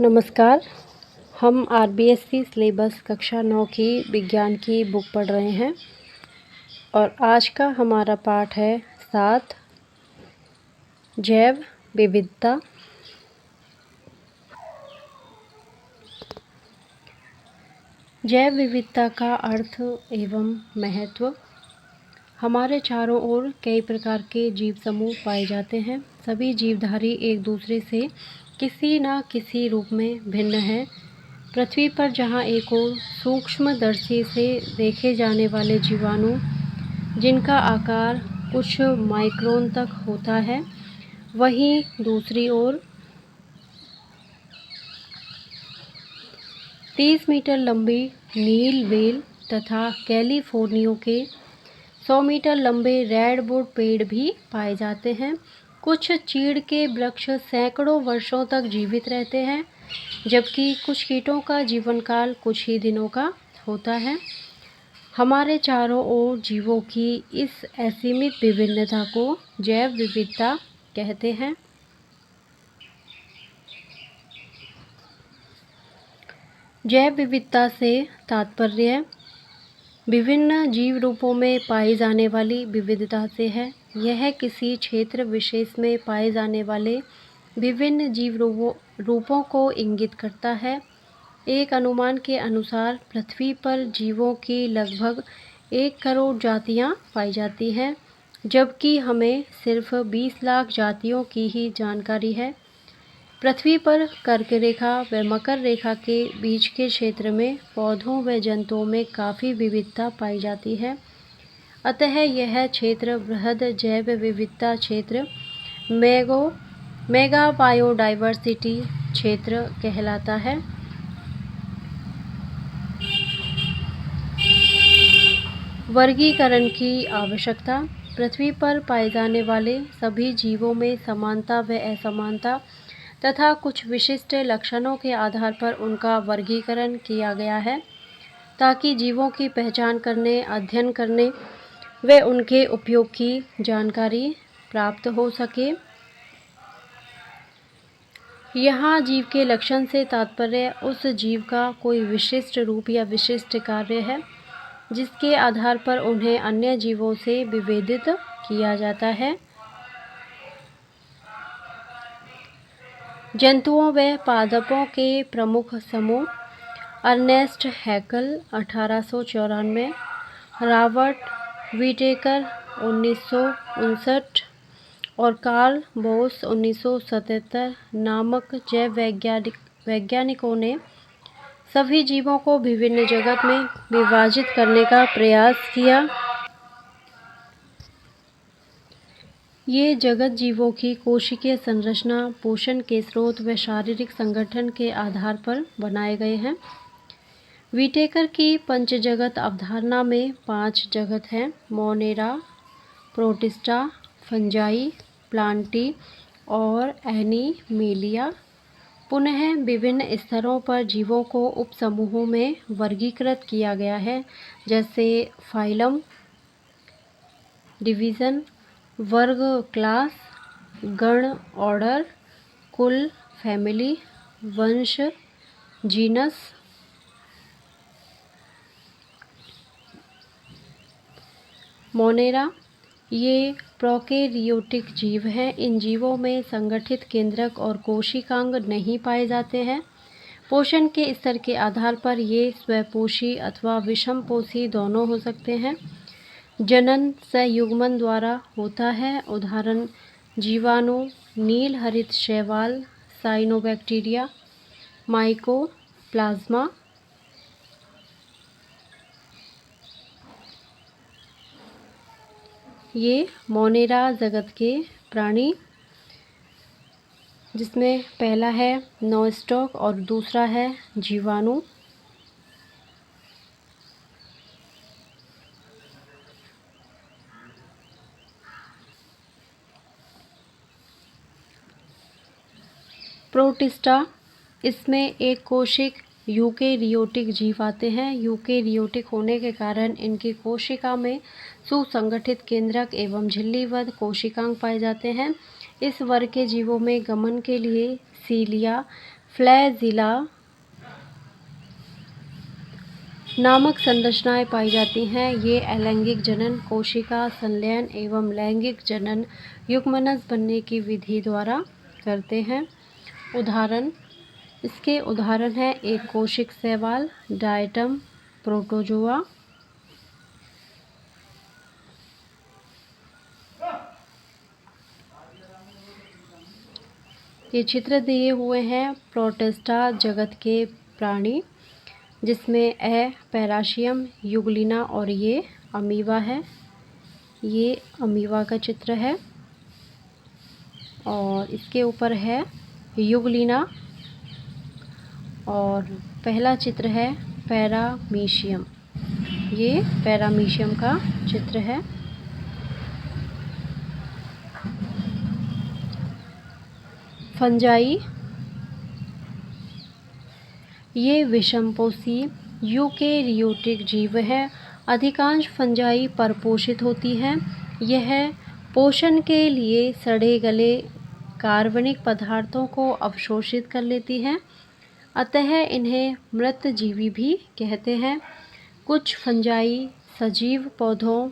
नमस्कार। हम RBSC syllabus कक्षा 9 की विज्ञान की बुक पढ़ रहे हैं और आज का हमारा पाठ है 7 जैव विविधता। जैव विविधता का अर्थ एवं महत्व। हमारे चारों ओर कई प्रकार के जीव समूह पाए जाते हैं। सभी जीवधारी एक दूसरे से किसी न किसी रूप में भिन्न हैं। पृथ्वी पर जहाँ एक ओर सूक्ष्मदर्शी से देखे जाने वाले जीवाणु जिनका आकार कुछ माइक्रोन तक होता है, वहीं दूसरी ओर 30 मीटर लंबी नील व्हेल तथा कैलिफोर्निया के 100 मीटर लंबे रेडवुड पेड़ भी पाए जाते हैं। कुछ चीड़ के वृक्ष सैकड़ों वर्षों तक जीवित रहते हैं, जबकि कुछ कीटों का जीवन काल कुछ ही दिनों का होता है। हमारे चारों ओर जीवों की इस असीमित विभिन्नता को जैव विविधता कहते हैं। जैव विविधता से तात्पर्य विभिन्न जीव रूपों में पाई जाने वाली विविधता से है। यह किसी क्षेत्र विशेष में पाए जाने वाले विभिन्न जीव रूपों को इंगित करता है। एक अनुमान के अनुसार पृथ्वी पर जीवों की लगभग 1 करोड़ जातियां पाई जाती हैं, जबकि हमें सिर्फ 20 लाख जातियों की ही जानकारी है। पृथ्वी पर कर्क रेखा व मकर रेखा के बीच के क्षेत्र में पौधों व जंतुओं में काफ़ी विविधता पाई जाती है। अतः यह क्षेत्र बृहद जैव विविधता क्षेत्र मेगा बायोडाइवर्सिटी क्षेत्र कहलाता है। वर्गीकरण की आवश्यकता। पृथ्वी पर पाए जाने वाले सभी जीवों में समानता व असमानता तथा कुछ विशिष्ट लक्षणों के आधार पर उनका वर्गीकरण किया गया है, ताकि जीवों की पहचान करने, अध्ययन करने व उनके उपयोग की जानकारी प्राप्त हो सके। यहाँ जीव के लक्षण से तात्पर्य उस जीव का कोई विशिष्ट रूप या विशिष्ट कार्य है, जिसके आधार पर उन्हें अन्य जीवों से विभेदित किया जाता है। जंतुओं व पादपों के प्रमुख समूह। अर्नेस्ट हैकल 1894, रॉबर्ट विटेकर 1959 और कार्ल बोस 1977 नामक जैव वैज्ञानिकों ने सभी जीवों को विभिन्न जगत में विभाजित करने का प्रयास किया। ये जगत जीवों की कोशिकीय संरचना, पोषण के स्रोत व शारीरिक संगठन के आधार पर बनाए गए हैं। विटेकर की पंचजगत अवधारणा में 5 जगत हैं: मोनेरा, प्रोटिस्टा, फंजाई, प्लांटी और एनिमेलिया। पुनः विभिन्न स्तरों पर जीवों को उपसमूहों में वर्गीकृत किया गया है, जैसे फाइलम, डिवीज़न, वर्ग, क्लास, गण, ऑर्डर, कुल, फैमिली, वंश, जीनस। मोनेरा ये प्रोकैरियोटिक जीव हैं। इन जीवों में संगठित केंद्रक और कोशिकांग नहीं पाए जाते हैं। पोषण के स्तर के आधार पर ये स्वपोषी अथवा विषमपोषी दोनों हो सकते हैं। जनन संयुग्मन द्वारा होता है। उदाहरण जीवाणु, नील हरित शैवाल, साइनोबैक्टीरिया, माइकोप्लाज्मा। ये मोनेरा जगत के प्राणी, जिसमें पहला है नॉस्टॉक और दूसरा है जीवाणु। प्रोटिस्टा, इसमें एक कोशिक यूकेरियोटिक जीव आते हैं। यूकेरियोटिक होने के कारण इनकी कोशिका में सुसंगठित केंद्रक एवं झिल्लीबद्ध कोशिकांग पाए जाते हैं। इस वर्ग के जीवों में गमन के लिए सीलिया, फ्लैजिला नामक संरचनाएं पाई जाती हैं। ये अलैंगिक जनन, कोशिका संलयन एवं लैंगिक जनन युग्मनज बनने की विधि द्वारा करते हैं। इसके उदाहरण हैं एक कोशिक शैवाल, डायटम प्रोटोजोआ। ये चित्र दिए हुए हैं प्रोटिस्टा जगत के प्राणी, जिसमें पैराशियम, युगलिना और ये अमीबा है। ये अमीबा का चित्र है और इसके ऊपर है युगलिना और पहला चित्र है पैरामीशियम। ये पैरामीशियम का चित्र है। फंजाई ये विषमपोषी यूकेरियोटिक जीव है। अधिकांश फंजाई परपोषित होती हैं। यह पोषण के लिए सड़े गले कार्बनिक पदार्थों को अवशोषित कर लेती हैं, अतः इन्हें मृतजीवी भी कहते हैं। कुछ फंजाई सजीव पौधों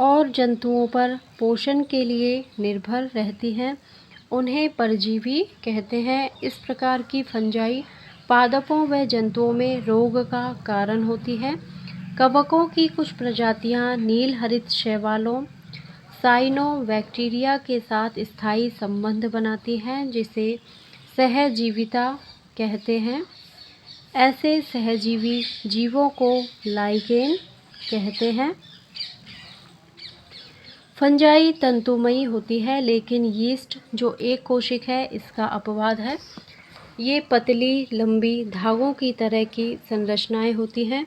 और जंतुओं पर पोषण के लिए निर्भर रहती हैं, उन्हें परजीवी कहते हैं। इस प्रकार की फंजाई पादपों व जंतुओं में रोग का कारण होती है। कवकों की कुछ प्रजातियां नील हरित शैवालों साइनोबैक्टीरिया के साथ स्थायी संबंध बनाती हैं, जिसे सहजीविता कहते हैं। ऐसे सहजीवी जीवों को लाइकेन कहते हैं। फंजाई तंतुमयी होती है, लेकिन यीस्ट जो एक कोशिक है इसका अपवाद है। ये पतली लंबी धागों की तरह की संरचनाएं होती हैं,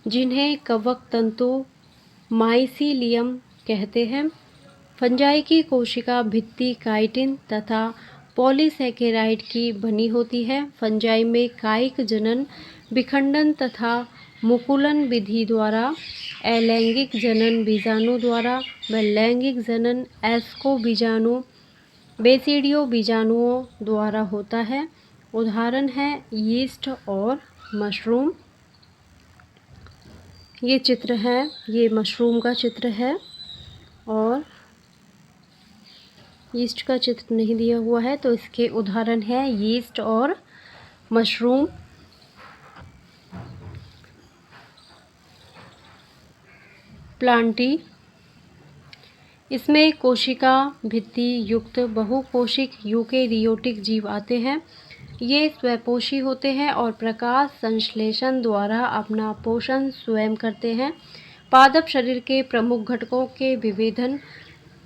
जिन्हें कवक तंतु माइसीलियम कहते हैं। फंजाई की कोशिका भित्ति काइटिन तथा पॉलीसैकेराइड की बनी होती है। फंजाई में कायिक जनन, विखंडन तथा मुकुलन विधि द्वारा, अलैंगिक जनन बीजाणु द्वारा व लैंगिक जनन एस्को बीजाणु बेसिडियो बीजाणुओं द्वारा होता है। उदाहरण है यीस्ट और मशरूम। ये चित्र है, ये मशरूम का चित्र है और यीस्ट का चित्र नहीं दिया हुआ है, तो इसके उदाहरण है यीस्ट और मशरूम। प्लांटी इसमें कोशिका भित्ति युक्त बहुकोशिक यूकेरियोटिक जीव आते हैं। ये स्वपोषी होते हैं और प्रकाश संश्लेषण द्वारा अपना पोषण स्वयं करते हैं। पादप शरीर के प्रमुख घटकों के विभेदन।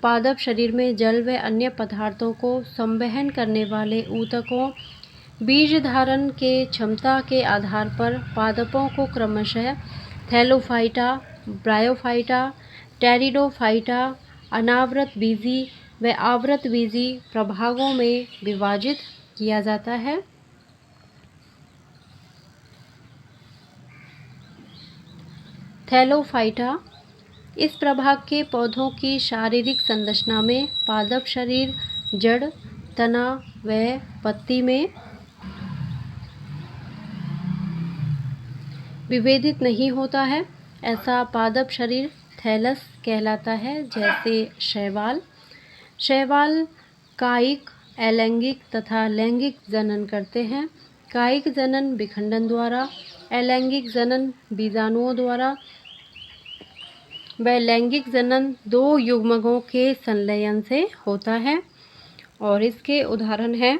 पादप शरीर में जल व अन्य पदार्थों को संवहन करने वाले ऊतकों बीज धारण के क्षमता के आधार पर पादपों को क्रमशः थैलोफाइटा, ब्रायोफाइटा, टेरिडोफाइटा, अनावृत बीजी व आवृत बीजी प्रभागों में विभाजित किया जाता है। थैलोफाइटा इस प्रभाग के पौधों की शारीरिक संरचना में पादप शरीर, जड़, तना व पत्ती में विभेदित नहीं होता है। ऐसा पादप शरीर थैलस कहलाता है। जैसे शैवाल कायिक, अलैंगिक तथा लैंगिक जनन करते हैं। कायिक जनन विखंडन द्वारा, अलैंगिक जनन बीजाणुओं द्वारा व लैंगिक जनन दो युग्मकों के संलयन से होता है। और इसके उदाहरण हैं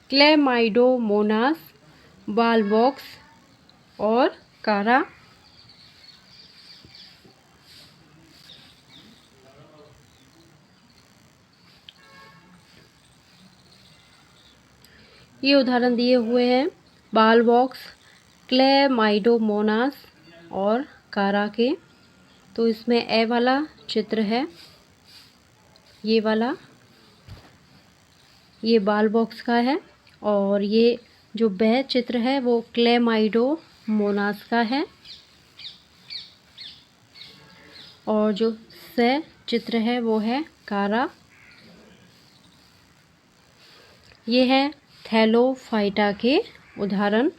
क्लैमाइडोमोनास, बालबॉक्स और कारा। ये उदाहरण दिए हुए हैं बालबॉक्स, क्लैमाइडोमोनास और कारा के। तो इसमें ए वाला चित्र है, ये वाला, ये बालबॉक्स का है और ये जो ब चित्र है वो क्लैमाइडोमोनास का है और जो स चित्र है वो है कारा। ये हैं थैलोफाइटा के उदाहरण।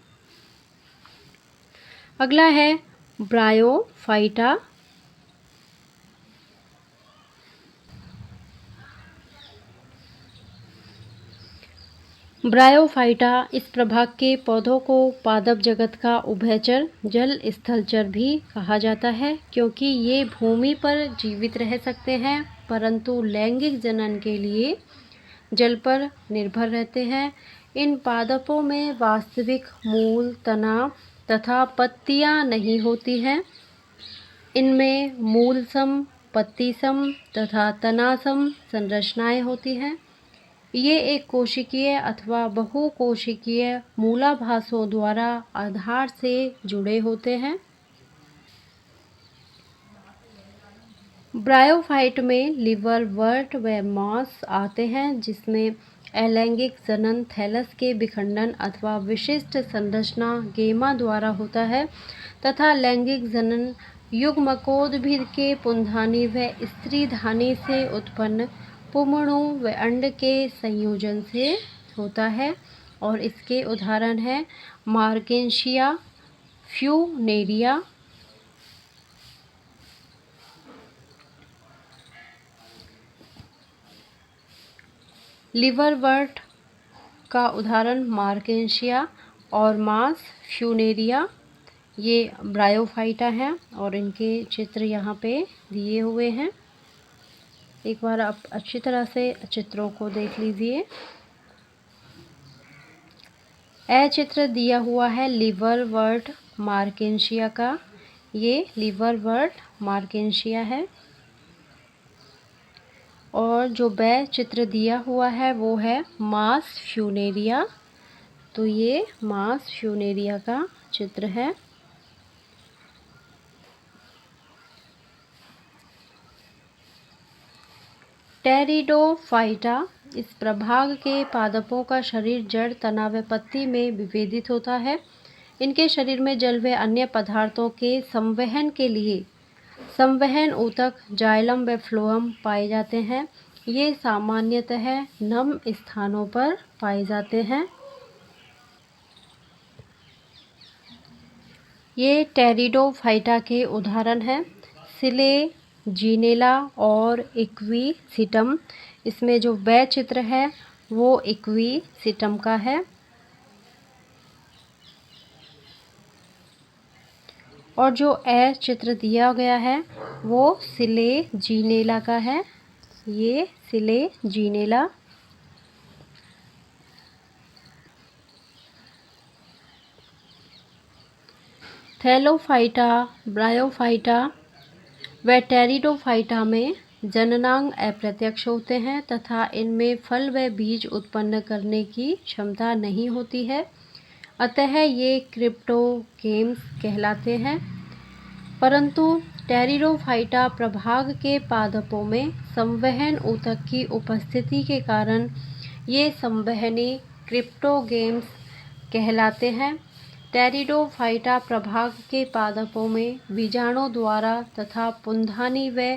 अगला है ब्रायोफाइटा। ब्रायोफाइटा इस प्रभाग के पौधों को पादप जगत का उभयचर जल स्थलचर भी कहा जाता है, क्योंकि ये भूमि पर जीवित रह सकते हैं परंतु लैंगिक जनन के लिए जल पर निर्भर रहते हैं। इन पादपों में वास्तविक मूल, तना तथा पत्तियां नहीं होती हैं। इनमें मूल सम, पत्ती सम तथा तना सम संरचनाएं होती हैं। ये एक कोशिकीय अथवा बहुकोशिकीय मूलाभासों द्वारा आधार से जुड़े होते हैं। ब्रायोफाइट में लिवरवर्ट व मॉस आते हैं, जिसमें अलैंगिक जनन थैलस के विखंडन अथवा विशिष्ट संरचना गेमा द्वारा होता है तथा लैंगिक जनन युग्मकोद्भिद के पुंधानी व स्त्रीधानी से उत्पन्न पुंमणु व अंड के संयोजन से होता है। और इसके उदाहरण हैं मार्केंशिया, फ्यूनेरिया। लिवरवर्ट का उदाहरण मार्केंशिया और मास फ्यूनेरिया, ये ब्रायोफाइटा हैं और इनके चित्र यहाँ पे दिए हुए हैं। एक बार आप अच्छी तरह से चित्रों को देख लीजिए। चित्र दिया हुआ है लिवरवर्ट मार्केंशिया का। ये लिवरवर्ट मार्केंशिया है और जो चित्र दिया हुआ है वो है मास फ्यूनेरिया। तो ये मास फ्यूनेरिया का चित्र है। टेरिडोफाइटा इस प्रभाग के पादपों का शरीर जड़, तना व पत्ती में विभेदित होता है। इनके शरीर में जल व अन्य पदार्थों के संवहन के लिए संवहन ऊतक, जाइलम व फ्लोएम पाए जाते हैं। ये सामान्यतः नम स्थानों पर पाए जाते हैं। ये टेरिडोफाइटा के उदाहरण हैं सिलेजीनेला और इक्विसिटम। इसमें जो चित्र है वो इक्विसिटम का है और जो चित्र दिया गया है वो सिलेजीनेला का है। ये सिलेजीनेला। थैलोफाइटा, ब्रायोफाइटा व टेरिडोफाइटा में जननांग अप्रत्यक्ष होते हैं तथा इनमें फल व बीज उत्पन्न करने की क्षमता नहीं होती है, अतः ये क्रिप्टोगेम्स कहलाते हैं। परंतु टेरिडोफाइटा प्रभाग के पादपों में संवहन ऊतक की उपस्थिति के कारण ये संवहनी क्रिप्टोगेम्स कहलाते हैं। टेरिडोफाइटा प्रभाग के पादपों में बीजाणु द्वारा तथा पुंधानी व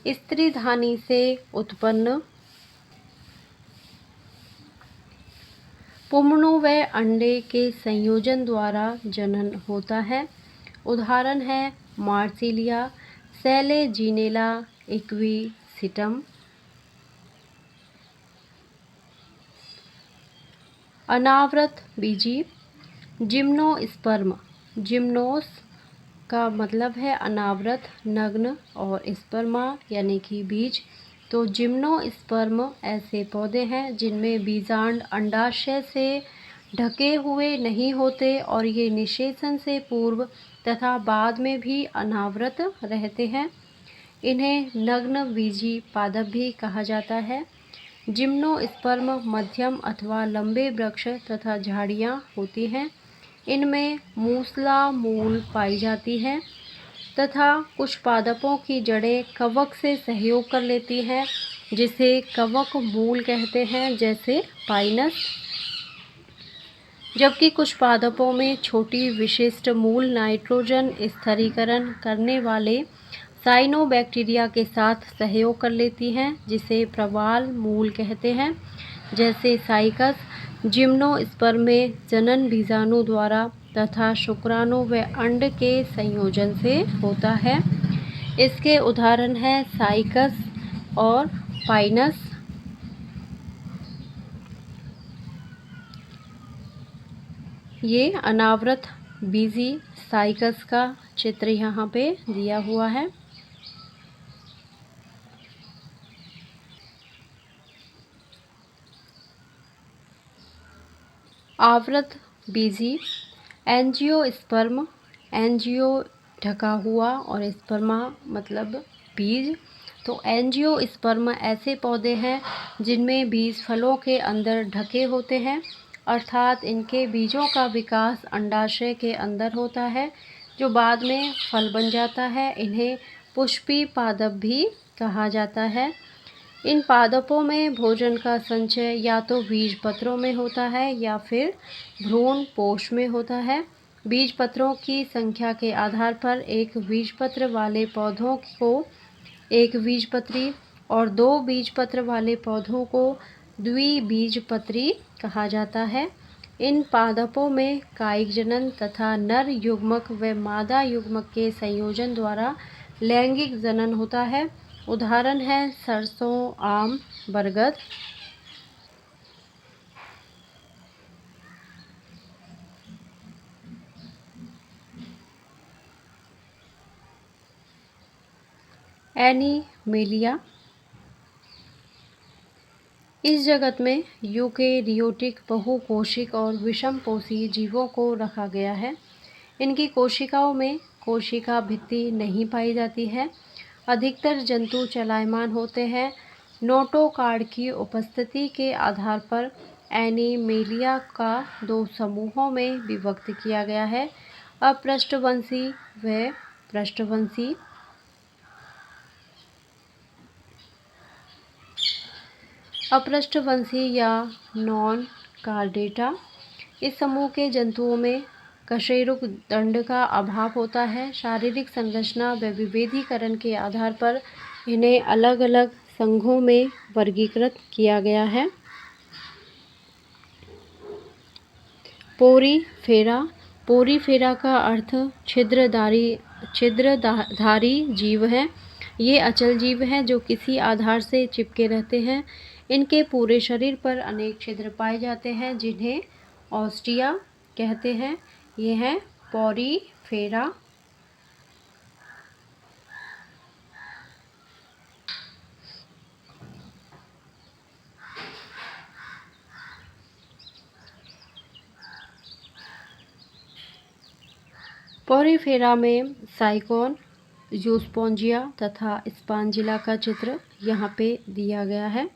स्त्रीधानी से उत्पन्न पुंमणु व अंडे के संयोजन द्वारा जनन होता है। उदाहरण है मार्सिलिया, सेलेजीनेला, इक्विसिटम। अनावृत बीजी जिम्नोस्पर्म। जिम्नोस का मतलब है अनावृत, नग्न, और स्पर्मा यानी कि बीज। तो जिम्नोस्पर्म ऐसे पौधे हैं जिनमें बीजांड अंडाशय से ढके हुए नहीं होते और ये निषेचन से पूर्व तथा बाद में भी अनावृत रहते हैं। इन्हें नग्न बीजी पादप भी कहा जाता है। जिम्नोस्पर्म मध्यम अथवा लंबे वृक्ष तथा झाड़ियाँ होती हैं। इनमें मूसला मूल पाई जाती है तथा कुछ पादपों की जड़ें कवक से सहयोग कर लेती हैं, जिसे कवक मूल कहते हैं, जैसे पाइनस। जबकि कुछ पादपों में छोटी विशिष्ट मूल नाइट्रोजन स्थिरीकरण करने वाले साइनोबैक्टीरिया के साथ सहयोग कर लेती हैं, जिसे प्रवाल मूल कहते हैं, जैसे साइकस, जिम्नोस्पर्म में जनन बीजाणु द्वारा तथा शुक्राणु व अंड के संयोजन से होता है। इसके उदाहरण हैं साइकस और पाइनस। ये अनावृत बीजी साइकस का चित्र यहाँ पे दिया हुआ है। आवृत बीजी एंजियोस्पर्म, एंजियो ढका हुआ और स्पर्मा मतलब बीज। तो एंजियोस्पर्म ऐसे पौधे हैं जिनमें बीज फलों के अंदर ढके होते हैं, अर्थात इनके बीजों का विकास अंडाशय के अंदर होता है जो बाद में फल बन जाता है। इन्हें पुष्पी पादप भी कहा जाता है। इन पादपों में भोजन का संचय या तो बीजपत्रों में होता है या फिर भ्रूण पोष में होता है। बीजपत्रों की संख्या के आधार पर एक बीजपत्र वाले पौधों को एक बीजपत्री और दो बीजपत्र वाले पौधों को द्विबीजपत्री कहा जाता है। इन पादपों में कायिक जनन तथा नर युग्मक व मादा युग्मक के संयोजन द्वारा लैंगिक जनन होता है। उदाहरण है सरसों, आम, बरगद। एनीमेलिया। इस जगत में यूकेरियोटिक, बहुकोशिक और विषमपोषी जीवों को रखा गया है। इनकी कोशिकाओं में कोशिका भित्ति नहीं पाई जाती है। अधिकतर जंतु चलायमान होते हैं। नोटोकार्ड की उपस्थिति के आधार पर एनीमेलिया का दो समूहों में विभक्त किया गया है, अपृष्ठवंशी व पृष्ठवंशी। अपृष्ठवंशी या नॉन कार्डेटा। इस समूह के जंतुओं में कशेरुक दंड का अभाव होता है। शारीरिक संरचना व विभेदीकरण के आधार पर इन्हें अलग अलग संघों में वर्गीकृत किया गया है। पोरीफेरा। पोरीफेरा का अर्थ छिद्रधारी जीव है। ये अचल जीव हैं जो किसी आधार से चिपके रहते हैं। इनके पूरे शरीर पर अनेक छिद्र पाए जाते हैं जिन्हें ऑस्टिया कहते हैं। ये हैं पोरीफेरा। पोरीफेरा में साइकोन, यूस्पोंजिया तथा स्पांजिला का चित्र यहाँ पे दिया गया है।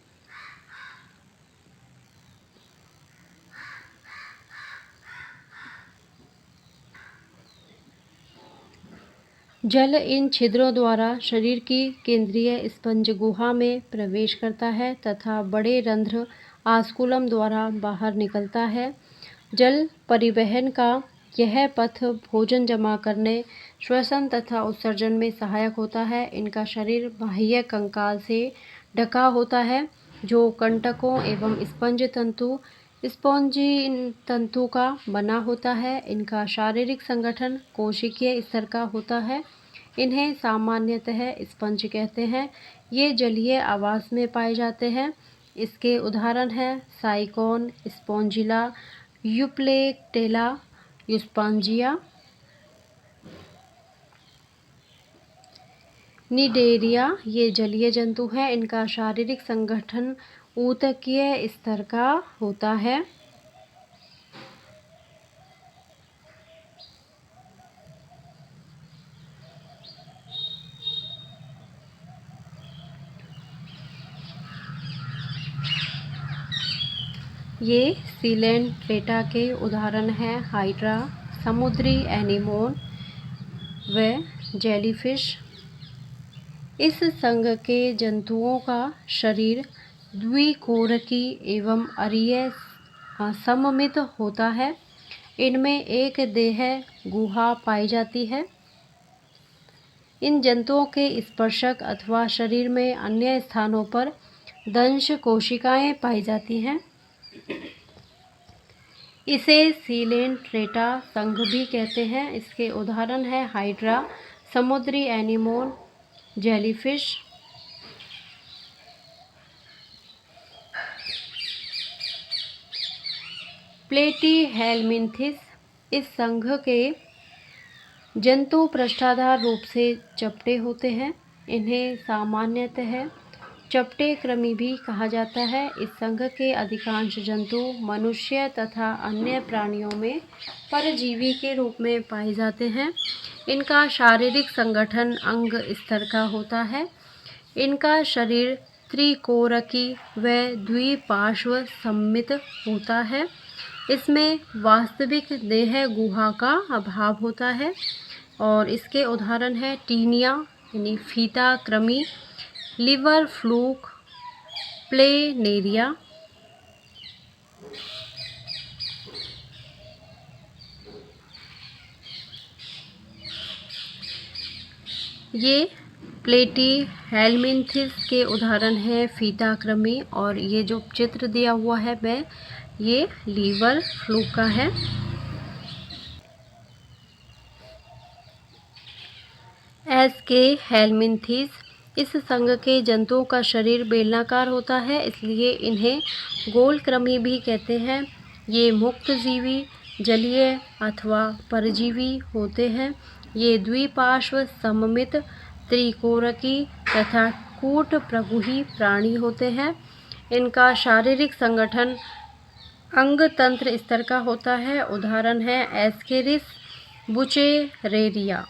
जल इन छिद्रों द्वारा शरीर की केंद्रीय स्पंज गुहा में प्रवेश करता है तथा बड़े रंध्र आस्कुलम द्वारा बाहर निकलता है। जल परिवहन का यह पथ भोजन जमा करने, श्वसन तथा उत्सर्जन में सहायक होता है। इनका शरीर बाह्य कंकाल से ढका होता है जो कंटकों एवं स्पॉन्जी तंतु का बना होता है। इनका शारीरिक संगठन कोशिकीय स्तर का होता है। इन्हें सामान्यतः स्पंज कहते हैं। ये जलीय आवास में पाए जाते हैं। इसके उदाहरण हैं साइकोन, स्पॉन्जिला, यूप्लेक्टेला, यूस्पांजिया। निडेरिया। ये जलीय जंतु हैं। इनका शारीरिक संगठन ऊतकीय स्तर का होता है। ये सीलेंट्रेटा के उदाहरण हैं हाइड्रा, समुद्री एनीमोन व जेलीफिश। इस संघ के जंतुओं का शरीर द्विकोरकी एवं अरीय सममित होता है। इनमें एक देह गुहा पाई जाती है। इन जंतुओं के स्पर्शक अथवा शरीर में अन्य स्थानों पर दंश कोशिकाएं पाई जाती हैं। इसे सीलेंट्रेटा संघ भी कहते हैं। इसके उदाहरण है हाइड्रा, समुद्री एनीमोन, जेलीफिश। प्लेटीहेलमिन्थिस, इस संघ के जंतु पृष्ठाधार रूप से चपटे होते हैं। इन्हें सामान्यतः चपटे कृमि भी कहा जाता है। इस संघ के अधिकांश जंतु मनुष्य तथा अन्य प्राणियों में परजीवी के रूप में पाए जाते हैं। इनका शारीरिक संगठन अंग स्तर का होता है। इनका शरीर त्रिकोरकी व द्विपार्श्व सममित होता है। इसमें वास्तविक देह गुहा का अभाव होता है। और इसके उदाहरण है टीनिया यानी फीता कृमि, लिवर फ्लूक, प्लेनेरिया। ये प्लेटीहेलमिन्थिस के उदाहरण है फीता कृमि, और ये जो चित्र दिया हुआ है वह ये लीवर फ्लूक का है। एस्केहेलमिन्थिस, इस संघ के जंतुओं का शरीर बेलनाकार होता है, इसलिए इन्हें गोल कृमि भी कहते हैं। ये मुक्त जीवी, जलीय अथवा परजीवी होते हैं। ये द्विपार्श्व सममित, त्रिकोरकी तथा कूट प्रगुही प्राणी होते हैं। इनका शारीरिक संगठन अंग तंत्र स्तर का होता है। उदाहरण है एस्केरिस बुचेरेरिया।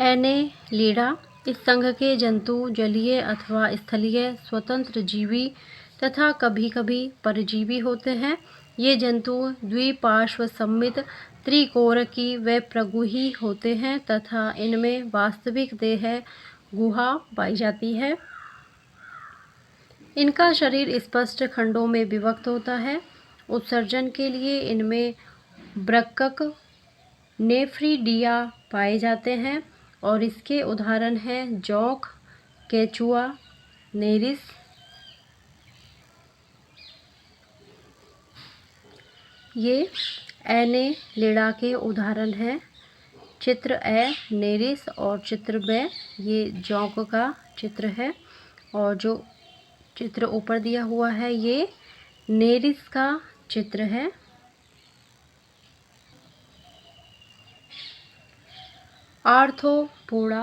एनेलिडा, इस संघ के जंतु जलीय अथवा स्थलीय स्वतंत्र जीवी तथा कभी कभी परजीवी होते हैं। ये जंतु द्विपार्श्व सममित, त्रिकोरकी व प्रगुही होते हैं तथा इनमें वास्तविक देह गुहा पाई जाती है। इनका शरीर स्पष्ट खंडों में विभक्त होता है। उत्सर्जन के लिए इनमें वृक्क, नेफ्रिडिया पाए जाते हैं, और इसके उदाहरण हैं जौक, केचुआ, नेरिस। ये एनेलिडा के उदाहरण हैं। चित्र ए नेरिस और चित्र बे ये जौक का चित्र है, और जो चित्र ऊपर दिया हुआ है ये नेरिस का चित्र है। आर्थ्रोपोडा,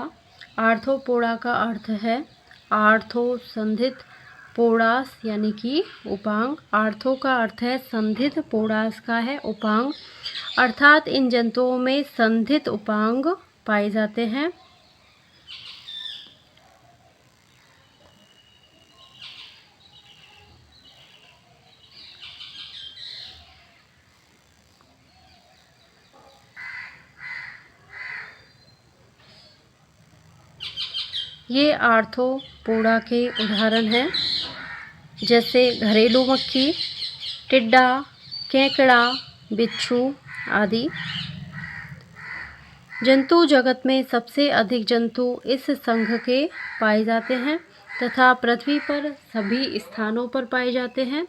आर्थ्रोपोडा का अर्थ है आर्थो संधित, पोडास यानी कि उपांग। आर्थो का अर्थ है संधित, पोडास का है उपांग, अर्थात इन जंतुओं में संधित उपांग पाए जाते हैं। ये आर्थ्रोपोडा के उदाहरण हैं, जैसे घरेलू मक्खी, टिड्डा, केकड़ा, बिच्छू आदि। जंतु जगत में सबसे अधिक जंतु इस संघ के पाए जाते हैं तथा पृथ्वी पर सभी स्थानों पर पाए जाते हैं।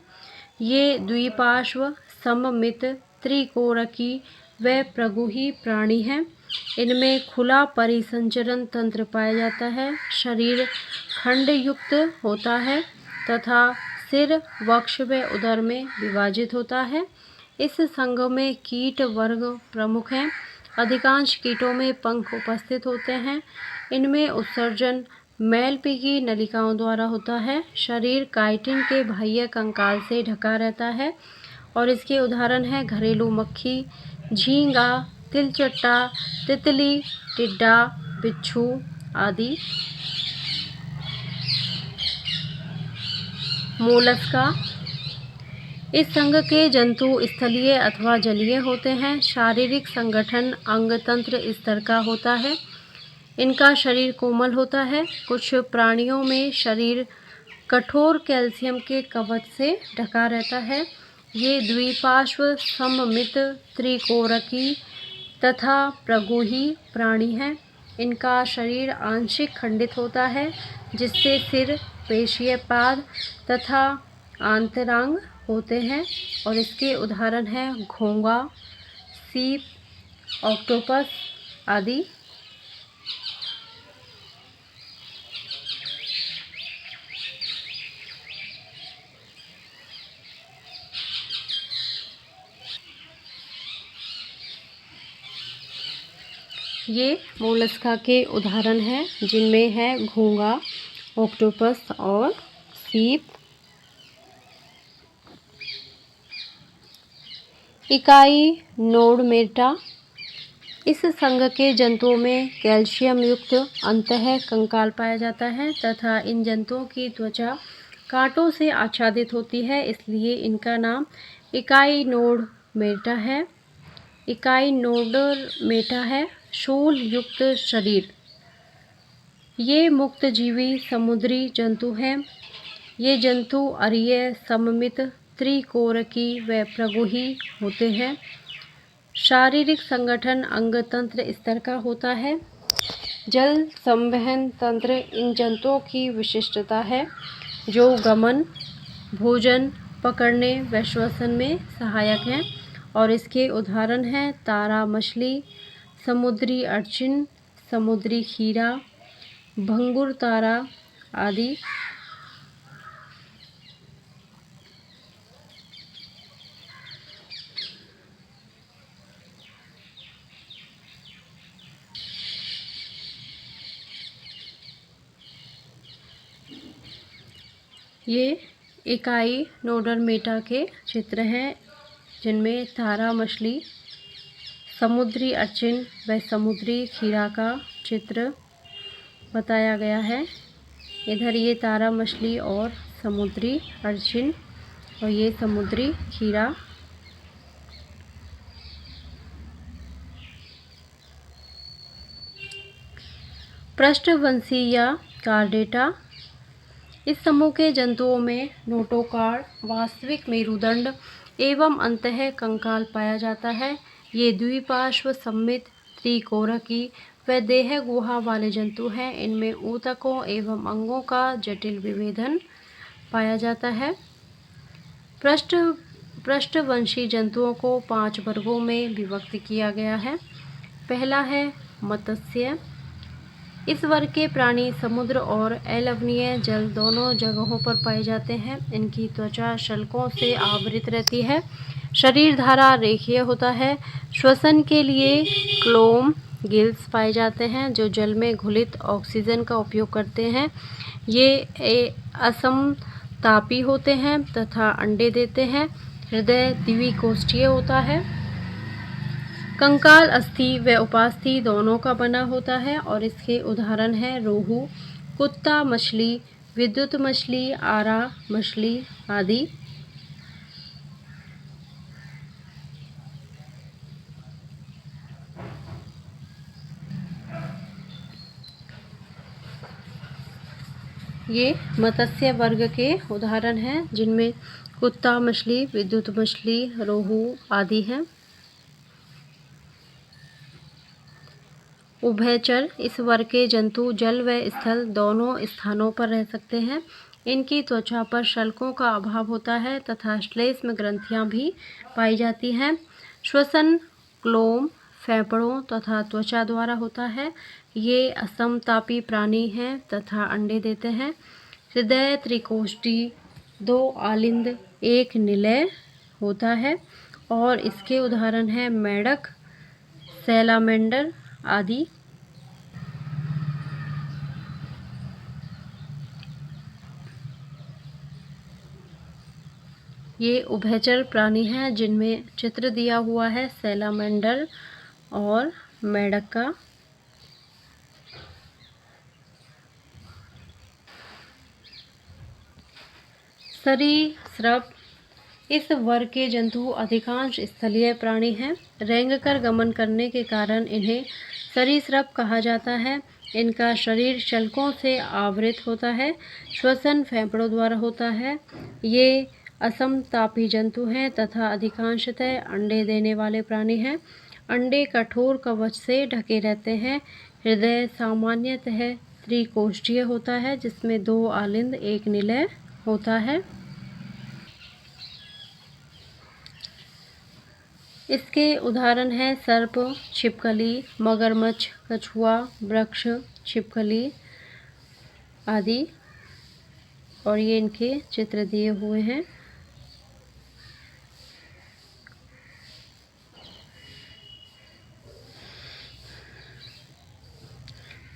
ये द्विपार्श्व सममित, त्रिकोरकी व प्रगुही प्राणी हैं। इनमें खुला परिसंचरण तंत्र पाया जाता है। शरीर खंडयुक्त होता है तथा सिर, वक्ष व उदर में विभाजित होता है। इस संघ में कीट वर्ग प्रमुख हैं। अधिकांश कीटों में पंख उपस्थित होते हैं। इनमें उत्सर्जन मैलपीकी नलिकाओं द्वारा होता है। शरीर काइटिन के बाह्य कंकाल से ढका रहता है, और इसके उदाहरण हैं घरेलू मक्खी, झींगा, तिलचट्टा, तितली, टिड्डा, बिच्छू आदि। मोलस्का, इस संघ के जंतु स्थलीय अथवा जलीय होते हैं। शारीरिक संगठन अंग तंत्र स्तर का होता है। इनका शरीर कोमल होता है। कुछ प्राणियों में शरीर कठोर कैल्शियम के कवच से ढका रहता है। ये द्विपार्श्व सममित, त्रिकोरकी तथा प्रगोही प्राणी हैं। इनका शरीर आंशिक खंडित होता है, जिससे सिर, पेशीय पाद तथा आंतरांग होते हैं, और इसके उदाहरण हैं घोंगा, सीप, ऑक्टोपस आदि। ये मोलस्का के उदाहरण हैं, जिनमें है घोंगा, ऑक्टोपस और सीप। इकाई नोडमेटा। इस संघ के जंतुओं में कैल्शियम युक्त अंतः कंकाल पाया जाता है तथा इन जंतुओं की त्वचा कांटों से आच्छादित होती है, इसलिए इनका नाम इकाई नोडमेटा है। इकाई नोडमेटा है शूल युक्त शरीर। ये मुक्तजीवी समुद्री जंतु हैं। ये जंतु अरीय, सममित, त्रिकोरकी व प्रगोही होते हैं। शारीरिक संगठन अंगतंत्र स्तर का होता है। जल संवहन तंत्र इन जंतुओं की विशिष्टता है, जो गमन, भोजन पकड़ने व श्वसन में सहायक हैं, और इसके उदाहरण हैं तारा मछली, समुद्री अर्चिन, समुद्री खीरा, भंगुर तारा आदि। ये इकाई नोडमेटा के चित्र हैं, जिनमें तारा मछली, समुद्री अर्चिन व समुद्री खीरा का चित्र बताया गया है। इधर ये तारा मछली और समुद्री अर्चिन, और ये समुद्री खीरा। पृष्ठवंशी या कार्डेटा। इस समूह के जंतुओं में नोटोकार्ड, वास्तविक मेरुदंड एवं अंतः कंकाल पाया जाता है। ये द्विपार्श्व सममित, त्रिकोरकी व देह गुहा वाले जंतु हैं। इनमें ऊतकों एवं अंगों का जटिल विभेदन पाया जाता है। पृष्ठवंशी जंतुओं को 5 वर्गों में विभक्त किया गया है। पहला है मत्स्य। इस वर्ग के प्राणी समुद्र और अलवणीय जल दोनों जगहों पर पाए जाते हैं। इनकी त्वचा शल्कों से आवृत रहती है। शरीर धारा रेखीय होता है। श्वसन के लिए क्लोम गिल्स पाए जाते हैं, जो जल में घुलित ऑक्सीजन का उपयोग करते हैं। ये असमतापी होते हैं तथा अंडे देते हैं। हृदय द्विकोष्ठीय होता है। कंकाल अस्थि व उपास्थि दोनों का बना होता है, और इसके उदाहरण हैं रोहू, कुत्ता मछली, विद्युत मछली, आरा मछली आदि। ये मत्स्य वर्ग के उदाहरण हैं, जिनमें कुत्ता मछली, विद्युत मछली, रोहू आदि हैं। उभयचर। इस वर्ग के जंतु जल व स्थल दोनों स्थानों पर रह सकते हैं। इनकी त्वचा पर शल्कों का अभाव होता है तथा श्लेष्म ग्रंथियां भी पाई जाती हैं। श्वसन क्लोम, फेफड़ों तथा त्वचा द्वारा होता है। ये असमतापी प्राणी हैं तथा अंडे देते हैं। हृदय त्रिकोष्ठी, 2 आलिंद, 1 निलय होता है, और इसके उदाहरण हैं मेढक, सैलामेंडर आदि। ये उभयचर प्राणी हैं, जिनमें चित्र दिया हुआ है सैलामेंडर और मेढक का। सरीसृप। इस वर्ग के जंतु अधिकांश स्थलीय प्राणी हैं। रेंगकर गमन करने के कारण इन्हें सरीसृप कहा जाता है। इनका शरीर शल्कों से आवृत होता है। श्वसन फेफड़ों द्वारा होता है। ये असमतापी जंतु हैं तथा अधिकांशतः अंडे देने वाले प्राणी हैं। अंडे कठोर कवच से ढके रहते हैं। हृदय सामान्यतः त्रिकोष्ठीय होता है, जिसमें 2 आलिंद 1 निलय होता है। इसके उदाहरण हैं सर्प, छिपकली, मगरमच्छ, कछुआ, वृक्ष, छिपकली आदि। और ये इनके चित्र दिए हुए हैं।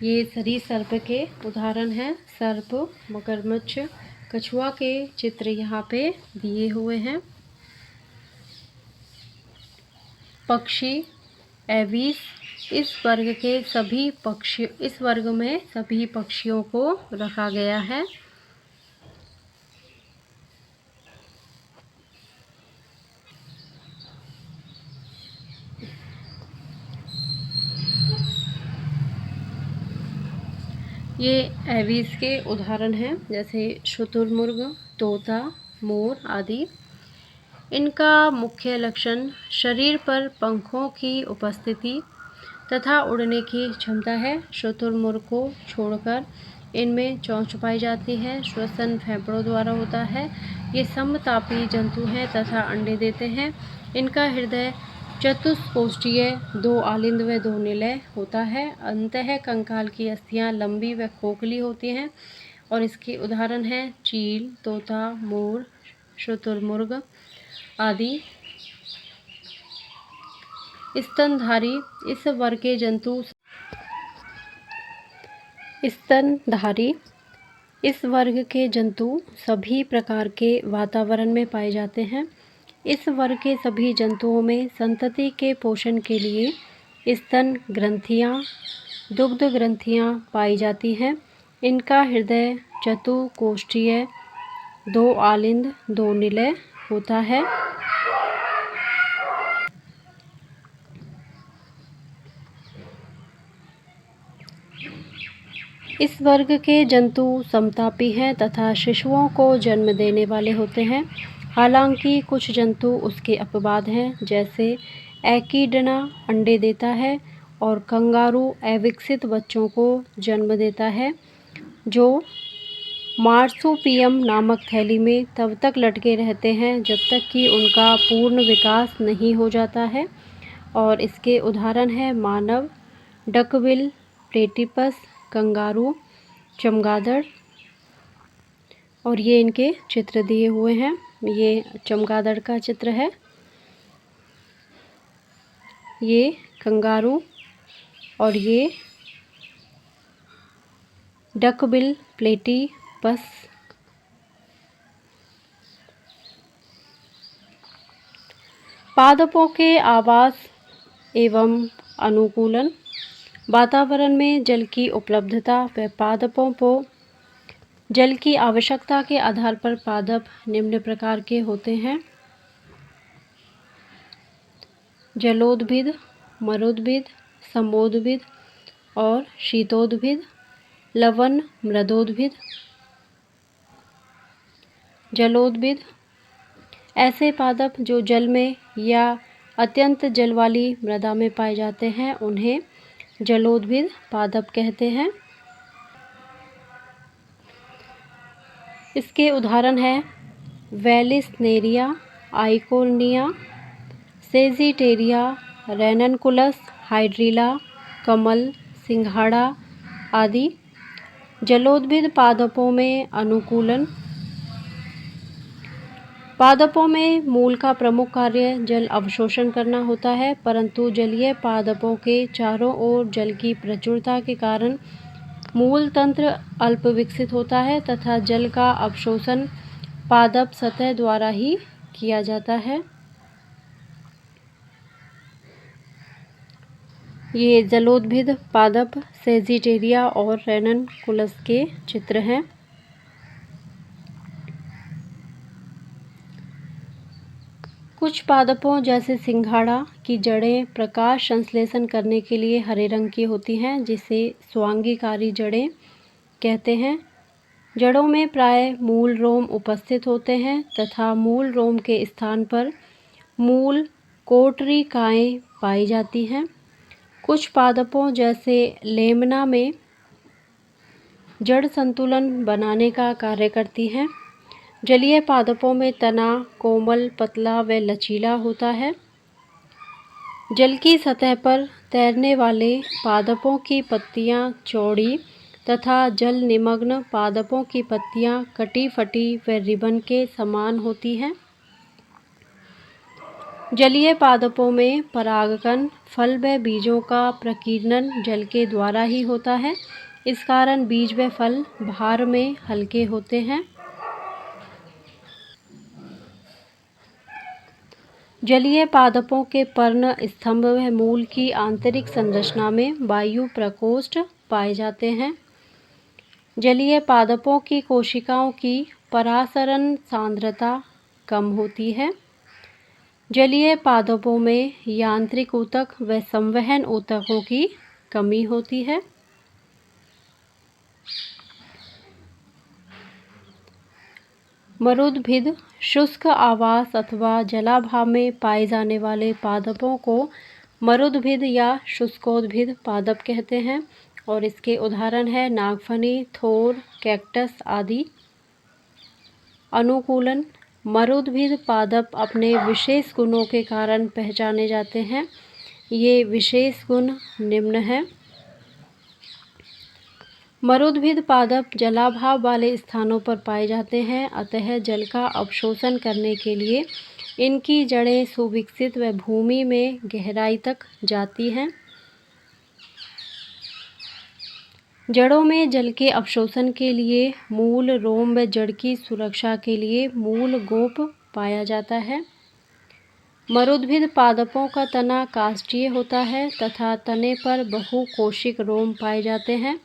ये सरीसृप के उदाहरण हैं। सर्प, मगरमच्छ, कछुआ के चित्र यहाँ पे दिए हुए हैं। पक्षी एविस, इस वर्ग में सभी पक्षियों को रखा गया है। ये एविस के उदाहरण हैं, जैसे शुतुरमुर्ग, तोता, मोर आदि। इनका मुख्य लक्षण शरीर पर पंखों की उपस्थिति तथा उड़ने की क्षमता है। शुतुरमुर्ग को छोड़कर इनमें चोंच पाई जाती है। श्वसन फेफड़ों द्वारा होता है। ये समतापी जंतु हैं तथा अंडे देते हैं। इनका हृदय चतुष्कोष्ठीय 2 आलिंद व 2 निलय होता है। अंतः कंकाल की अस्थियां लंबी व खोखली होती हैं। और इसके उदाहरण हैं चील, तोता, मोर, शुतुरमुर्ग आदि। स्तनधारी, इस वर्ग के जंतु सभी प्रकार के वातावरण में पाए जाते हैं। इस वर्ग के सभी जंतुओं में संतति के पोषण के लिए स्तन ग्रंथियां, दुग्ध ग्रंथियां पाई जाती हैं। इनका हृदय चतुकोष्ठीय 2 आलिंद 2 निलय होता है। इस वर्ग के जंतु समतापी हैं तथा शिशुओं को जन्म देने वाले होते हैं। हालांकि कुछ जंतु उसके अपवाद हैं, जैसे एकीडना अंडे देता है और कंगारू अविकसित बच्चों को जन्म देता है, जो मार्सुपियम नामक थैली में तब तक लटके रहते हैं जब तक कि उनका पूर्ण विकास नहीं हो जाता है। और इसके उदाहरण हैं मानव, डकविल, प्लेटिपस, कंगारू, चमगादड़। और ये इनके चित्र दिए हुए हैं। ये चमगादड़ का चित्र है, ये कंगारू और ये डकबिल प्लेटिपस। पादपों के आवास एवं अनुकूलन। वातावरण में जल की उपलब्धता व पादपों को जल की आवश्यकता के आधार पर पादप निम्न प्रकार के होते हैं: जलोद्भिद, मरोद्भिद, समोद्भिद और शीतोद्भिद। लवण मृदोद्भिद। जलोद्भिद, ऐसे पादप जो जल में या अत्यंत जल वाली मृदा में पाए जाते हैं, उन्हें जलोद्भिद पादप कहते हैं। इसके उदाहरण हैं वेलिस्नेरिया, आइकोनिया, सेजिटेरिया, रेननकुलस, हाइड्रिला, कमल, सिंघाड़ा आदि। जलोद्भिद पादपों में अनुकूलन। पादपों में मूल का प्रमुख कार्य जल अवशोषण करना होता है, परंतु जलीय पादपों के चारों ओर जल की प्रचुरता के कारण मूल तंत्र अल्प विकसित होता है तथा जल का अवशोषण पादप सतह द्वारा ही किया जाता है। ये जलोद्भिद पादप सेजिटेरिया और रेननकुलस के चित्र हैं। कुछ पादपों जैसे सिंघाड़ा की जड़ें प्रकाश संश्लेषण करने के लिए हरे रंग की होती हैं, जिसे स्वांगीकारी जड़ें कहते हैं। जड़ों में प्राय मूल रोम उपस्थित होते हैं तथा मूल रोम के स्थान पर मूल कोटरिकाएँ पाई जाती हैं। कुछ पादपों जैसे लेमना में जड़ संतुलन बनाने का कार्य करती हैं। जलीय पादपों में तना कोमल, पतला व लचीला होता है। जल की सतह पर तैरने वाले पादपों की पत्तियां चौड़ी तथा जल निमग्न पादपों की पत्तियां कटी-फटी व रिबन के समान होती हैं। जलीय पादपों में परागकण, फल व बीजों का प्रकीर्णन जल के द्वारा ही होता है। इस कारण बीज व फल भार में हल्के होते हैं। जलीय पादपों के पर्ण स्तंभ व मूल की आंतरिक संरचना में वायु प्रकोष्ठ पाए जाते हैं। जलीय पादपों की कोशिकाओं की परासरण सांद्रता कम होती है। जलीय पादपों में यांत्रिक ऊतक व संवहन ऊतकों की कमी होती है। मरुद्भिद शुष्क आवास अथवा जलाभाव में पाए जाने वाले पादपों को मरुद्भिद या शुष्कोद्भिद पादप कहते हैं और इसके उदाहरण है नागफनी, थोर, कैक्टस आदि। अनुकूलन: मरुद्भिद पादप अपने विशेष गुणों के कारण पहचाने जाते हैं। ये विशेष गुण निम्न हैं। मरुद्भिद पादप जलाभाव वाले स्थानों पर पाए जाते हैं, अतः जल का अवशोषण करने के लिए इनकी जड़ें सुविकसित व भूमि में गहराई तक जाती हैं। जड़ों में जल के अवशोषण के लिए मूल, रोम व जड़ की सुरक्षा के लिए मूल गोप पाया जाता है। मरुद्भिद पादपों का तना काष्ठीय होता है तथा तने पर बहुकोशिक रोम पाए जाते हैं।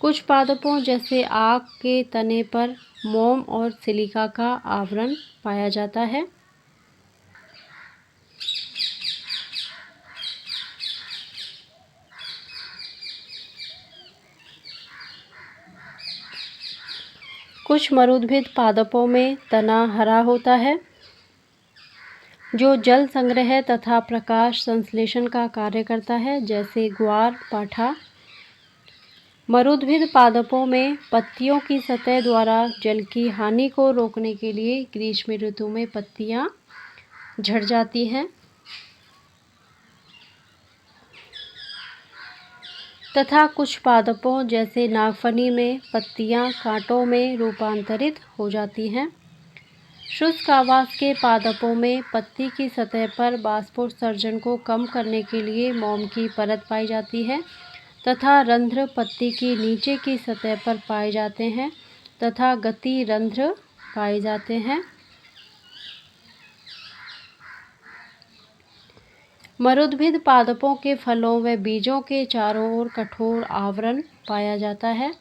कुछ पादपों जैसे आक के तने पर मोम और सिलिका का आवरण पाया जाता है। कुछ मरुद्भिद पादपों में तना हरा होता है जो जल संग्रह तथा प्रकाश संश्लेषण का कार्य करता है, जैसे ग्वार, पाठा। मरुद्भिद पादपों में पत्तियों की सतह द्वारा जल की हानि को रोकने के लिए ग्रीष्म ऋतु में पत्तियां झड़ जाती हैं तथा कुछ पादपों जैसे नागफनी में पत्तियां कांटों में रूपांतरित हो जाती हैं। शुष्क आवास के पादपों में पत्ती की सतह पर बाष्पोत्सर्जन को कम करने के लिए मोम की परत पाई जाती है तथा रंध्र पत्ती की नीचे की सतह पर पाए जाते हैं तथा गति रंध्र पाए जाते हैं। मरुद्भिद पादपों के फलों व बीजों के चारों ओर कठोर आवरण पाया जाता है।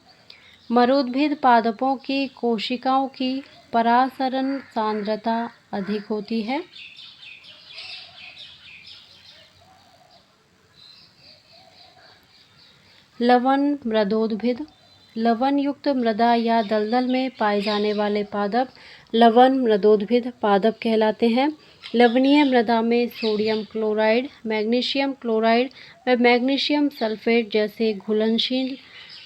मरुद्भिद पादपों की कोशिकाओं की परासरण सांद्रता अधिक होती है। लवण मृदोद्भिद: लवण युक्त मृदा या दलदल में पाए जाने वाले पादप लवण मृदोद्भिद पादप कहलाते हैं। लवणीय मृदा में सोडियम क्लोराइड, मैग्नीशियम क्लोराइड व मैग्नीशियम सल्फेट जैसे घुलनशील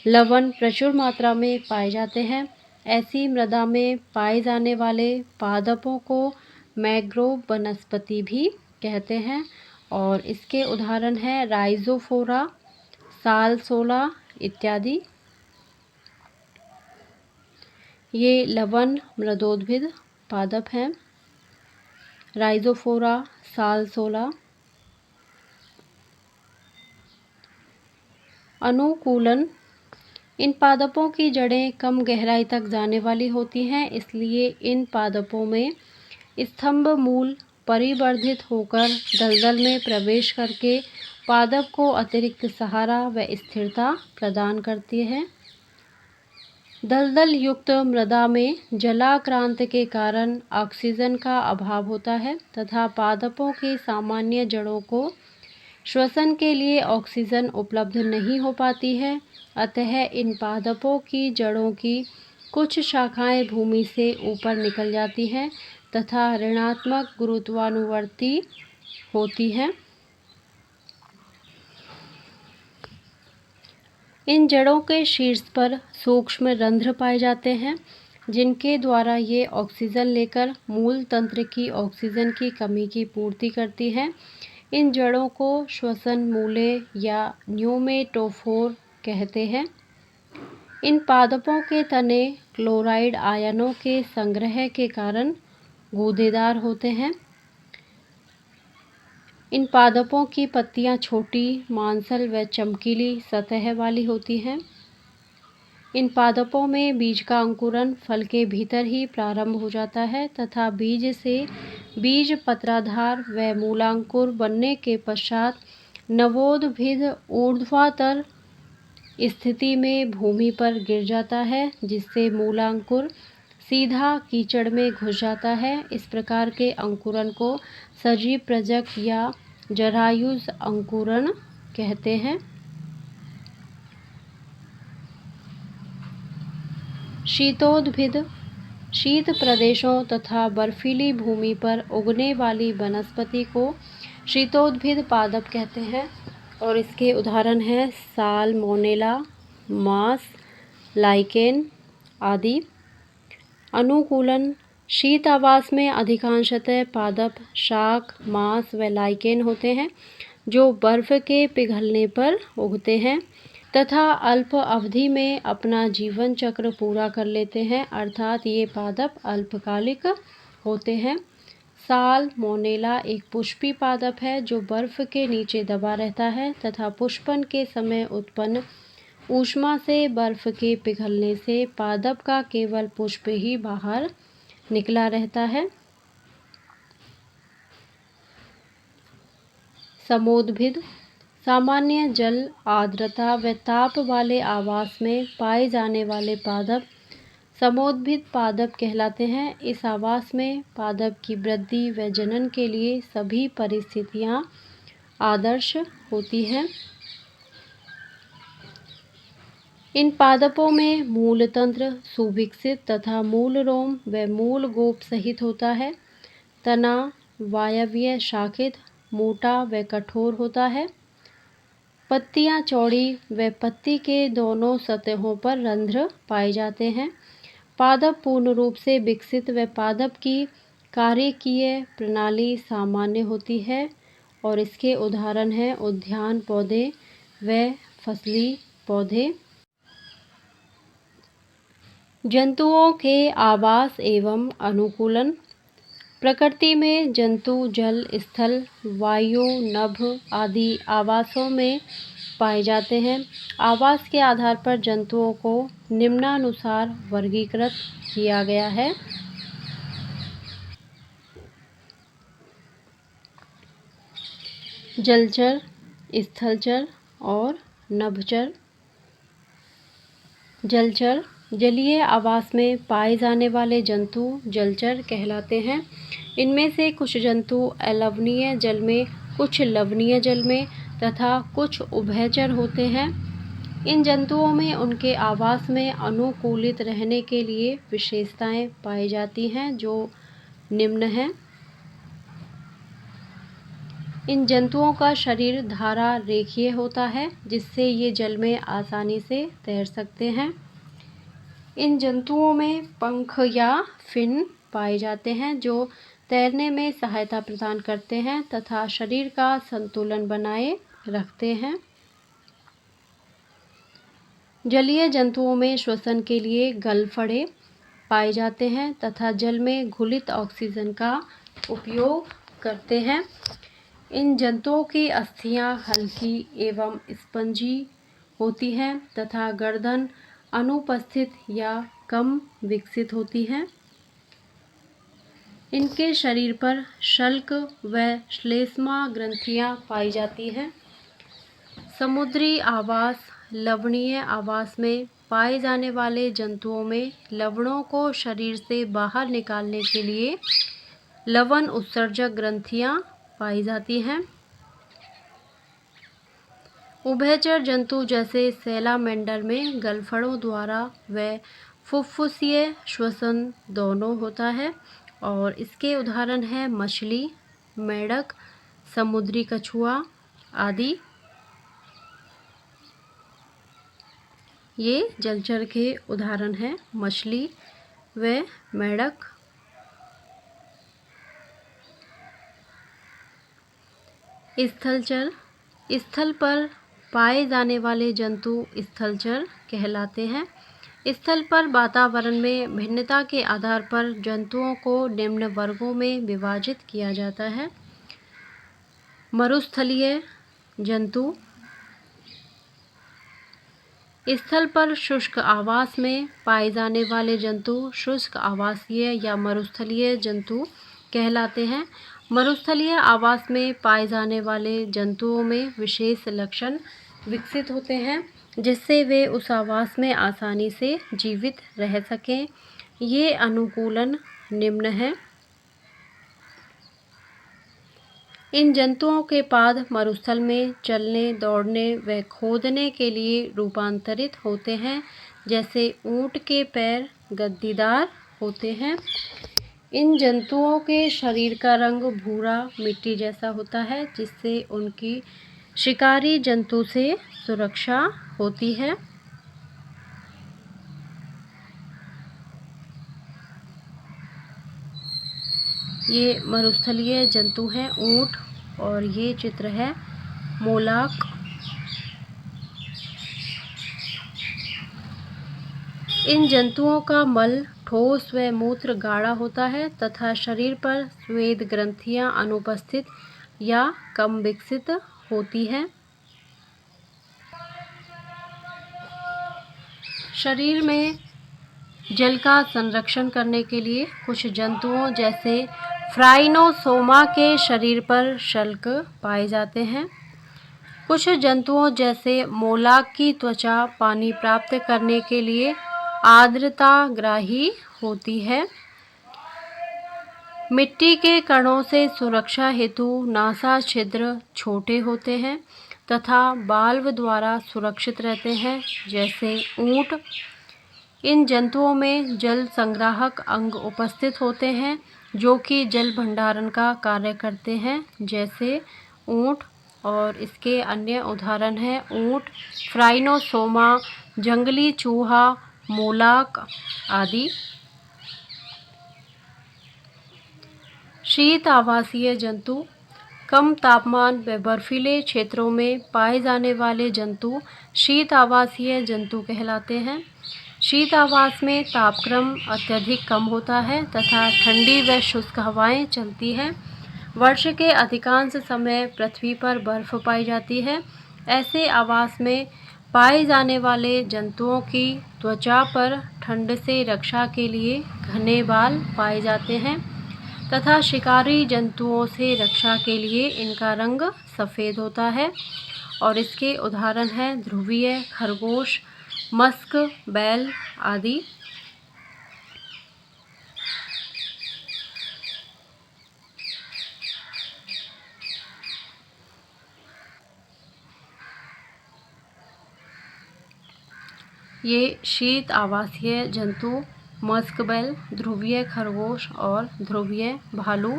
लवण प्रचुर मात्रा में पाए जाते हैं। ऐसी मृदा में पाए जाने वाले पादपों को मैंग्रोव वनस्पति भी कहते हैं और इसके उदाहरण हैं राइजोफोरा, सालसोला इत्यादि। ये लवण मृदोद्भिद पादप हैं, राइजोफोरा, सालसोला। अनुकूलन: इन पादपों की जड़ें कम गहराई तक जाने वाली होती हैं, इसलिए इन पादपों में स्तंभ मूल परिवर्धित होकर दलदल में प्रवेश करके पादप को अतिरिक्त सहारा व स्थिरता प्रदान करती है। दलदल युक्त मृदा में जलाक्रांत के कारण ऑक्सीजन का अभाव होता है तथा पादपों की सामान्य जड़ों को श्वसन के लिए ऑक्सीजन उपलब्ध नहीं हो पाती है, अतः इन पादपों की जड़ों की कुछ शाखाएं भूमि से ऊपर निकल जाती हैं तथा ऋणात्मक गुरुत्वानुवर्ती होती है। इन जड़ों के शीर्ष पर सूक्ष्म रंध्र पाए जाते हैं, जिनके द्वारा ये ऑक्सीजन लेकर मूल तंत्र की ऑक्सीजन की कमी की पूर्ति करती है। इन जड़ों को श्वसन मूले या न्यूमेटोफोर कहते हैं। इन पादपों के तने क्लोराइड आयनों के संग्रह के कारण गूदेदार होते हैं। इन पादपों की पत्तियां छोटी, मांसल व चमकीली सतह वाली होती हैं। इन पादपों में बीज का अंकुरण फल के भीतर ही प्रारंभ हो जाता है तथा बीज से बीज पत्राधार व मूलांकुर बनने के पश्चात नवोद्भिद ऊर्ध्वाधर स्थिति में भूमि पर गिर जाता है, जिससे मूलांकुर सीधा कीचड़ में घुस जाता है। इस प्रकार के अंकुरण को सजीव प्रजक या जरायुज अंकुरण कहते हैं। शीतोद्भिद शीत प्रदेशों तथा बर्फीली भूमि पर उगने वाली वनस्पति को शीतोद्भिद पादप कहते हैं और इसके उदाहरण हैं साल्मोनेला, मास, लाइकेन आदि। अनुकूलन शीत आवास में अधिकांशतः पादप शाक, मांस व लाइकेन होते हैं, जो बर्फ के पिघलने पर उगते हैं तथा अल्प अवधि में अपना जीवन चक्र पूरा कर लेते हैं, अर्थात ये पादप अल्पकालिक होते हैं। साल्मोनेला एक पुष्पी पादप है जो बर्फ के नीचे दबा रहता है तथा पुष्पन के समय उत्पन्न ऊष्मा से बर्फ के पिघलने से पादप का केवल पुष्प ही बाहर निकला रहता है। समोद्भिद सामान्य जल, आर्द्रता व ताप वाले आवास में पाए जाने वाले पादप समोद्भिद पादप कहलाते हैं। इस आवास में पादप की वृद्धि व जनन के लिए सभी परिस्थितियां आदर्श होती हैं। इन पादपों में मूल तंत्र सुविकसित तथा मूल रोम व मूल गोप सहित होता है। तना वायव्य शाखित, मोटा व कठोर होता है। पत्तियां चौड़ी व पत्ती के दोनों सतहों पर रंध्र पाए जाते हैं। पादप पूर्ण रूप से विकसित व पादप की कार्यकीय प्रणाली सामान्य होती है और इसके उदाहरण हैं उद्यान पौधे व फसली पौधे। जंतुओं के आवास एवं अनुकूलन प्रकृति में जंतु जल, स्थल, वायु, नभ आदि आवासों में पाए जाते हैं। आवास के आधार पर जंतुओं को निम्नानुसार वर्गीकृत किया गया है। जलचर, स्थलचर और नभचर। जलचर जलीय आवास में पाए जाने वाले जंतु जलचर कहलाते हैं। इनमें से कुछ जंतु अलवणीय जल में, कुछ लवणीय जल में तथा कुछ उभयचर होते हैं। इन जंतुओं में उनके आवास में अनुकूलित रहने के लिए विशेषताएं पाई जाती हैं जो निम्न हैं। इन जंतुओं का शरीर धारा रेखीय होता है, जिससे ये जल में आसानी से तैर सकते हैं। इन जंतुओं में पंख या फिन पाए जाते हैं जो तैरने में सहायता प्रदान करते हैं तथा शरीर का संतुलन बनाए रखते हैं। जलीय जंतुओं में श्वसन के लिए गलफड़े पाए जाते हैं तथा जल में घुलित ऑक्सीजन का उपयोग करते हैं। इन जंतुओं की अस्थियां हल्की एवं स्पंजी होती हैं तथा गर्दन अनुपस्थित या कम विकसित होती है। इनके शरीर पर शल्क व श्लेष्मा ग्रंथियां पाई जाती हैं। समुद्री आवास लवणीय आवास में पाए जाने वाले जंतुओं में लवणों को शरीर से बाहर निकालने के लिए लवण उत्सर्जक ग्रंथियां पाई जाती हैं। उभयचर जंतु जैसे सैलामेंडर में गलफड़ों द्वारा व फुफ्फुसीय श्वसन दोनों होता है और इसके उदाहरण हैं मछली, मेंढक, समुद्री कछुआ आदि। ये जलचर के उदाहरण हैं मछली व मेंढक। स्थलचर, स्थल पर पाए जाने वाले जंतु स्थलचर कहलाते हैं। स्थल पर वातावरण में भिन्नता के आधार पर जंतुओं को निम्न वर्गों में विभाजित किया जाता है। मरुस्थलीय जंतु, स्थल पर शुष्क आवास में पाए जाने वाले जंतु शुष्क आवासीय या मरुस्थलीय जंतु कहलाते हैं। मरुस्थलीय आवास में पाए जाने वाले जंतुओं में विशेष लक्षण विकसित होते हैं जिससे वे उस आवास में आसानी से जीवित रह सकें। ये अनुकूलन निम्न है। इन जंतुओं के पाद मरुस्थल में चलने, दौड़ने व खोदने के लिए रूपांतरित होते हैं। जैसे ऊंट के पैर गद्दीदार होते हैं। इन जंतुओं के शरीर का रंग भूरा मिट्टी जैसा होता है जिससे उनकी शिकारी जंतु से सुरक्षा होती है। ये मरुस्थलीय जंतु हैं ऊंट, और ये चित्र है मोलाक। इन जंतुओं का मल ठोस व मूत्र गाढ़ा होता है तथा शरीर पर स्वेद ग्रंथियां अनुपस्थित या कम विकसित होती हैं। शरीर में जल का संरक्षण करने के लिए कुछ जंतुओं जैसे फ्राइनोसोमा के शरीर पर शल्क पाए जाते हैं। कुछ जंतुओं जैसे मोलाक की त्वचा पानी प्राप्त करने के लिए आर्द्रताग्राही होती है। मिट्टी के कणों से सुरक्षा हेतु नासा छिद्र छोटे होते हैं तथा वाल्व द्वारा सुरक्षित रहते हैं। जैसे ऊंट, इन जंतुओं में जल संग्राहक अंग उपस्थित होते हैं जो कि जल भंडारण का कार्य करते हैं। जैसे ऊंट, और इसके अन्य उदाहरण हैं ऊंट, फ्राइनोसोमा, जंगली चूहा, मोलाक आदि। शीत आवासीय जंतु, कम तापमान व बर्फीले क्षेत्रों में पाए जाने वाले जंतु शीत आवासीय जंतु कहलाते हैं। शीत आवास में तापक्रम अत्यधिक कम होता है तथा ठंडी व शुष्क हवाएं चलती हैं। वर्ष के अधिकांश समय पृथ्वी पर बर्फ पाई जाती है। ऐसे आवास में पाए जाने वाले जंतुओं की त्वचा पर ठंड से रक्षा के लिए घने बाल पाए जाते हैं तथा शिकारी जंतुओं से रक्षा के लिए इनका रंग सफ़ेद होता है। और इसके उदाहरण हैं ध्रुवीय खरगोश, मस्क बैल आदि। ये शीत आवासीय जंतु मस्क बैल, ध्रुवीय खरगोश और ध्रुवीय भालू।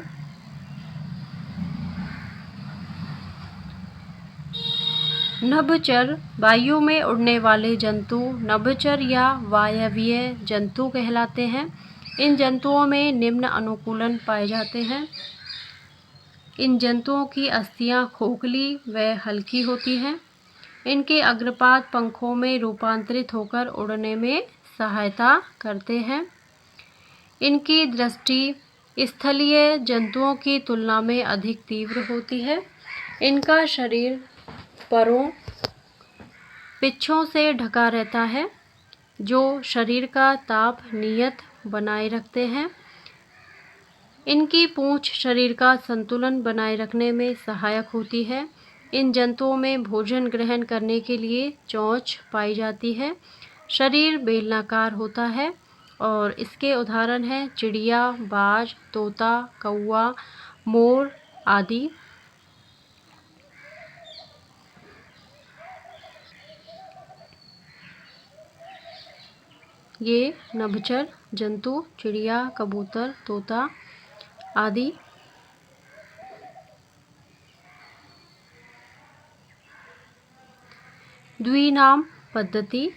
नभचर, वायु में उड़ने वाले जंतु नभचर या वायवीय जंतु कहलाते हैं। इन जंतुओं में निम्न अनुकूलन पाए जाते हैं। इन जंतुओं की अस्थियां खोखली व हल्की होती हैं। इनके अग्रपाद पंखों में रूपांतरित होकर उड़ने में सहायता करते हैं। इनकी दृष्टि स्थलीय जंतुओं की तुलना में अधिक तीव्र होती है। इनका शरीर परों, पिच्छों से ढका रहता है जो शरीर का ताप नियत बनाए रखते हैं। इनकी पूंछ शरीर का संतुलन बनाए रखने में सहायक होती है। इन जंतुओं में भोजन ग्रहण करने के लिए चोंच पाई जाती है। शरीर बेलनाकार होता है और इसके उदाहरण हैं चिड़िया, बाज, तोता, कौवा, मोर आदि। ये नभचर जंतु चिड़िया, कबूतर, तोता आदि। द्विनाम पद्धति।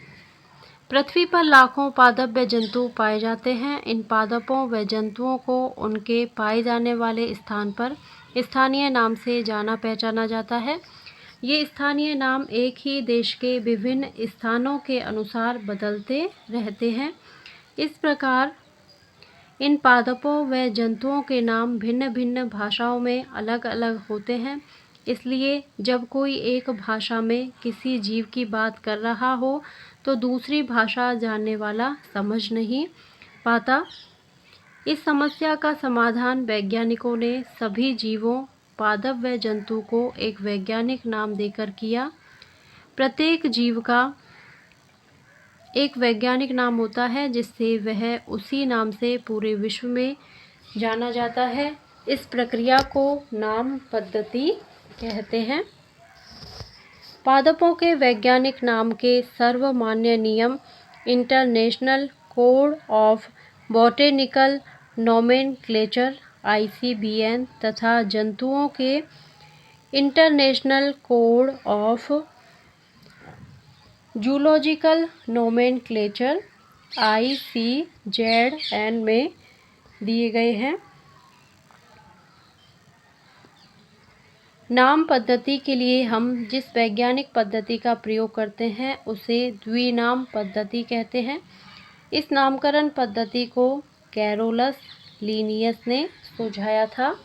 पृथ्वी पर लाखों पादप व जंतु पाए जाते हैं। इन पादपों व जंतुओं को उनके पाए जाने वाले स्थान पर स्थानीय नाम से जाना पहचाना जाता है। ये स्थानीय नाम एक ही देश के विभिन्न स्थानों के अनुसार बदलते रहते हैं। इस प्रकार इन पादपों व जंतुओं के नाम भिन्न भिन्न भाषाओं में अलग अलग होते हैं। इसलिए जब कोई एक भाषा में किसी जीव की बात कर रहा हो तो दूसरी भाषा जानने वाला समझ नहीं पाता। इस समस्या का समाधान वैज्ञानिकों ने सभी जीवों, पादप व जंतु को एक वैज्ञानिक नाम देकर किया। प्रत्येक जीव का एक वैज्ञानिक नाम होता है जिससे वह उसी नाम से पूरे विश्व में जाना जाता है। इस प्रक्रिया को नाम पद्धति कहते हैं। पादपों के वैज्ञानिक नाम के सर्वमान्य नियम international code of botanical nomenclature ICBN तथा जंतुओं के international code of zoological nomenclature ICZN में दिए गए हैं। नाम पद्धति के लिए हम जिस वैज्ञानिक पद्धति का प्रयोग करते हैं उसे द्विनाम पद्धति कहते हैं। इस नामकरण पद्धति को कैरोलस लीनियस ने सुझाया था।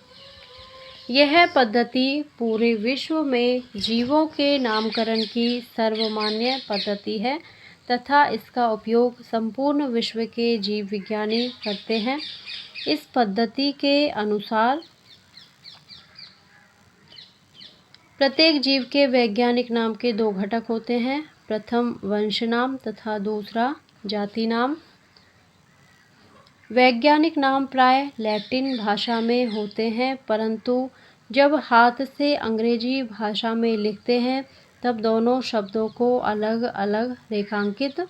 यह पद्धति पूरे विश्व में जीवों के नामकरण की सर्वमान्य पद्धति है तथा इसका उपयोग संपूर्ण विश्व के जीव विज्ञानी करते हैं। इस पद्धति के अनुसार प्रत्येक जीव के वैज्ञानिक नाम के दो घटक होते हैं, प्रथम वंश नाम तथा दूसरा जाति नाम। वैज्ञानिक नाम प्राय लैटिन भाषा में होते हैं, परंतु जब हाथ से अंग्रेजी भाषा में लिखते हैं तब दोनों शब्दों को अलग अलग रेखांकित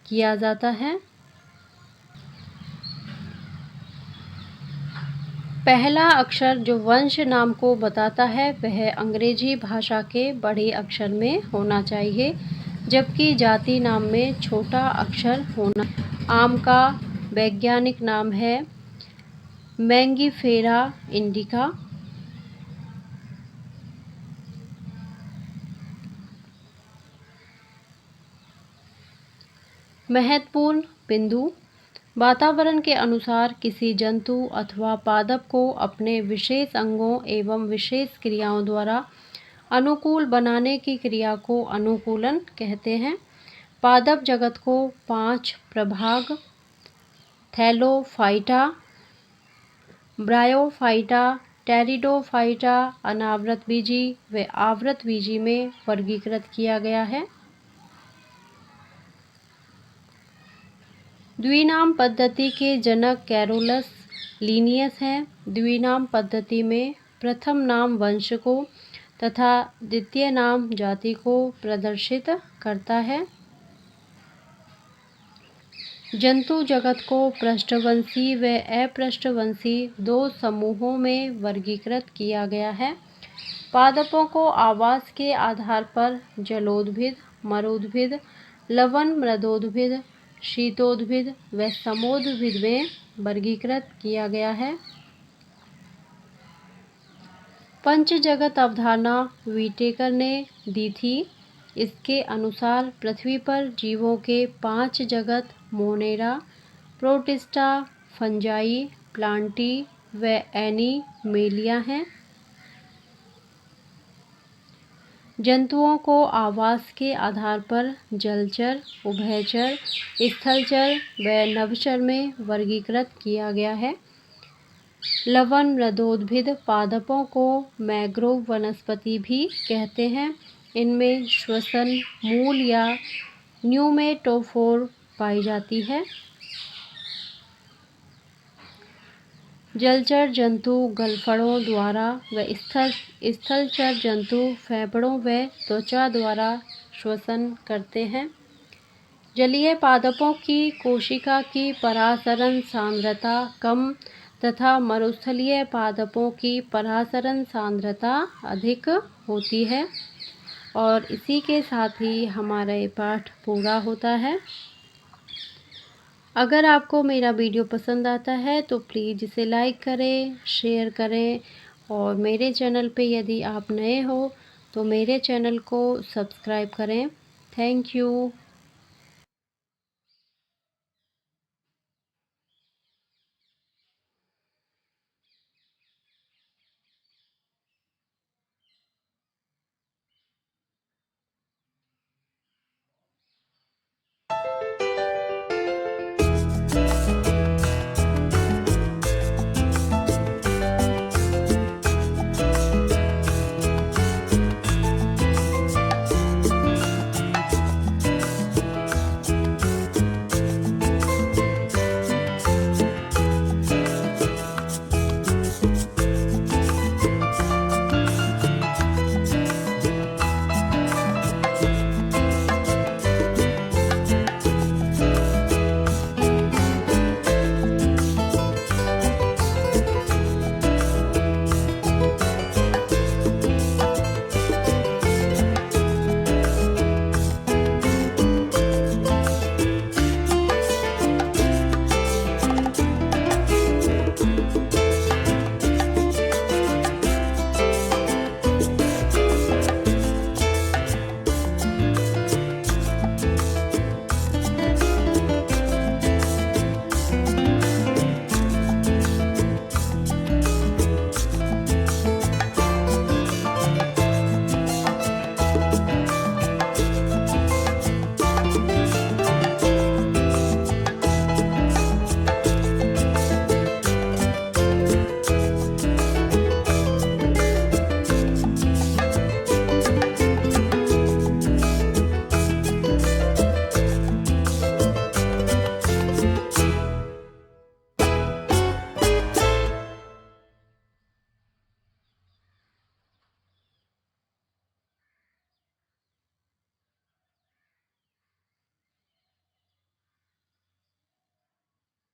किया जाता है। पहला अक्षर जो वंश नाम को बताता है वह अंग्रेजी भाषा के बड़े अक्षर में होना चाहिए, जबकि जाति नाम में छोटा अक्षर होना। आम का वैज्ञानिक नाम है मैंगीफेरा इंडिका। महत्वपूर्ण बिंदु। वातावरण के अनुसार किसी जंतु अथवा पादप को अपने विशेष अंगों एवं विशेष क्रियाओं द्वारा अनुकूल बनाने की क्रिया को अनुकूलन कहते हैं। पादप जगत को 5 प्रभाग थैलोफाइटा, ब्रायोफाइटा, टेरिडोफाइटा, अनावृतबीजी व आवृतबीजी में वर्गीकृत किया गया है। द्विनाम पद्धति के जनक कैरोलस लीनियस हैं। द्विनाम पद्धति में प्रथम नाम वंश को तथा द्वितीय नाम जाति को प्रदर्शित करता है। जंतु जगत को पृष्ठवंशी व अपृष्ठवंशी दो समूहों में वर्गीकृत किया गया है। पादपों को आवास के आधार पर जलोद्भिद, मरोद्भिद, लवण मृदोद्भिद, शीतोद्भिद व समोद्भिद में वर्गीकृत किया गया है। पंचजगत अवधारणा व्हिटेकर ने दी थी। इसके अनुसार पृथ्वी पर जीवों के 5 जगत मोनेरा, प्रोटिस्टा, फंजाई, प्लांटी व एनिमेलिया हैं। जंतुओं को आवास के आधार पर जलचर, उभयचर, स्थलचर व नभचर में वर्गीकृत किया गया है। लवण मृदोद्भिद पादपों को मैंग्रोव वनस्पति भी कहते हैं। इनमें श्वसन मूल या न्यूमेटोफोर पाई जाती है। जलचर जंतु गलफड़ों द्वारा व स्थलचर जंतु फेफड़ों व त्वचा द्वारा श्वसन करते हैं। जलीय पादपों की कोशिका की परासरण सांद्रता कम तथा मरुस्थलीय पादपों की परासरण सांद्रता अधिक होती है। और इसी के साथ ही हमारा ये पाठ पूरा होता है। अगर आपको मेरा वीडियो पसंद आता है तो प्लीज़ इसे लाइक करें, शेयर करें और मेरे चैनल पे यदि आप नए हो तो मेरे चैनल को सब्सक्राइब करें। Thank you.